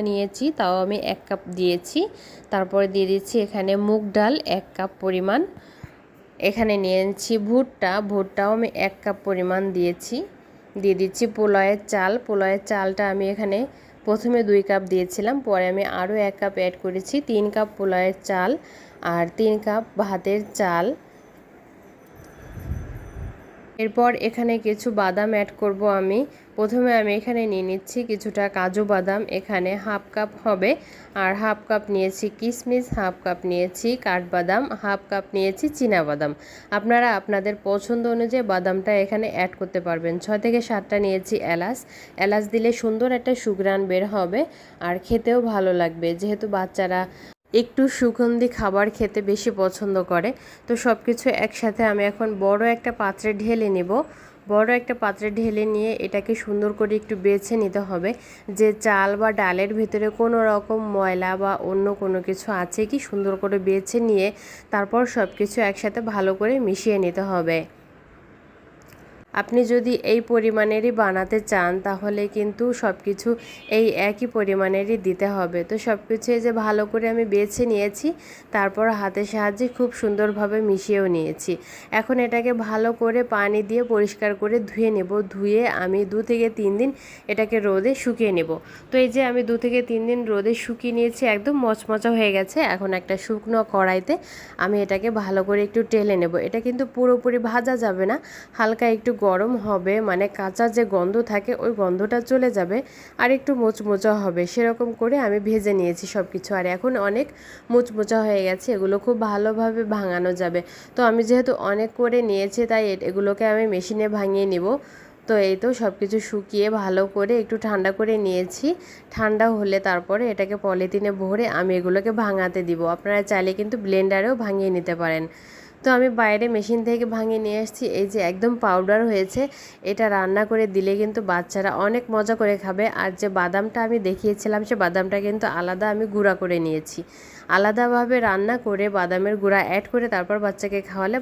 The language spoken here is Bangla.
নিয়েছি, তাও আমি 1 কাপ দিয়েছি। তারপরে দিয়ে দিচ্ছি এখানে মুগ ডাল 1 কাপ পরিমাণ। এখানে নিয়েছি ভুট্টাও আমি 1 কাপ পরিমাণ দিয়েছি। দিয়ে দিচ্ছি পোলাওয়ের চালটা আমি এখানে প্রথমে 2 কাপ দিয়েছিলাম, পরে আমি আরও 1 কাপ অ্যাড করেছি। 3 কাপ পোলাওয়ের চাল আর 3 কাপ ভাতের চাল। এরপর এখানে কিছু বাদাম অ্যাড করব আমি। প্রথমে আমি এখানে নিয়ে নিচ্ছি কিছুটা কাজু বাদাম, এখানে 1/2 কাপ হবে। আর 1/2 কাপ নিয়েছি কিশমিশ, 1/2 কাপ নিয়েছি কাঠবাদাম, 1/2 কাপ নিয়েছি চীনাবাদাম। আপনারা আপনাদের পছন্দ অনুযায়ী বাদামটা এখানে অ্যাড করতে পারবেন। 6 থেকে 7টা নিয়েছি এলাচ দিলে সুন্দর একটা সুঘ্রাণ বের হবে আর খেতেও ভালো লাগবে, যেহেতু বাচ্চারা একটু সুগন্ধি খাবার খেতে বেশি পছন্দ করে। তো সব কিছু একসাথে আমি এখন বড় একটা পাত্রে ঢেলে নেব। বড় একটা পাত্রে ঢেলে নিয়ে এটাকে সুন্দর করে একটু বেছে নিতে হবে যে চাল বা ডালের ভিতরে কোনো রকম ময়লা বা অন্য কোনো কিছু আছে কি, সুন্দর করে বেছে নিয়ে তারপর সব কিছু একসাথে ভালো করে মিশিয়ে নিতে হবে। আপনি যদি এই পরিমাণেরই বানাতে চান তাহলে কিন্তু সব কিছু এই একই পরিমাণেরই দিতে হবে। তো সব কিছু এই যে ভালো করে আমি বেছে নিয়েছি, তারপর হাতের সাহায্যে খুব সুন্দরভাবে মিশিয়েও নিয়েছি। এখন এটাকে ভালো করে পানি দিয়ে পরিষ্কার করে ধুয়ে নেব। ধুয়ে আমি 2 থেকে 3 দিন এটাকে রোদে শুকিয়ে নেব। তো এই যে আমি 2 থেকে 3 দিন রোদে শুকিয়ে নিয়েছি, একদম মচমচা হয়ে গেছে। এখন একটা শুকনো কড়াইতে আমি এটাকে ভালো করে একটু টেলে নেব। এটা কিন্তু পুরোপুরি ভাজা যাবে না, হালকা একটু গরম হবে, মানে কাঁচা যে গন্ধ থাকে ওই গন্ধটা চলে যাবে আর একটু মোচমোচা হবে, সেরকম করে আমি ভেজে নিয়েছি সব কিছু। আর এখন অনেক মোচমোচা হয়ে গেছে, এগুলো খুব ভালোভাবে ভাঙানো যাবে। তো আমি যেহেতু অনেক করে নিয়েছি তাই এগুলোকে আমি মেশিনে ভাঙিয়ে নিব। তো এই তো সব কিছু শুকিয়ে ভালো করে একটু ঠান্ডা করে নিয়েছি। ঠান্ডা হলে তারপরে এটাকে পলিথিনে ভরে আমি এগুলোকে ভাঙাতে দিব। আপনারা চাইলে কিন্তু ব্লেন্ডারেও ভাঙিয়ে নিতে পারেন। তো আমি বাইরে মেশিন থেকে ভাঙিয়ে নিয়ে এসেছি। এই যে একদম পাউডার হয়েছে, এটা রান্না করে দিলে কিন্তু বাচ্চারা অনেক মজা করে খাবে। আর যে বাদামটা আমি দেখিয়েছিলাম সে বাদামটা কিন্তু আলাদা আমি গুঁড়া করে নিয়েছি। আলাদাভাবে রান্না করে বাদামের গুঁড়া অ্যাড করে তারপর বাচ্চাকে খাওয়ালে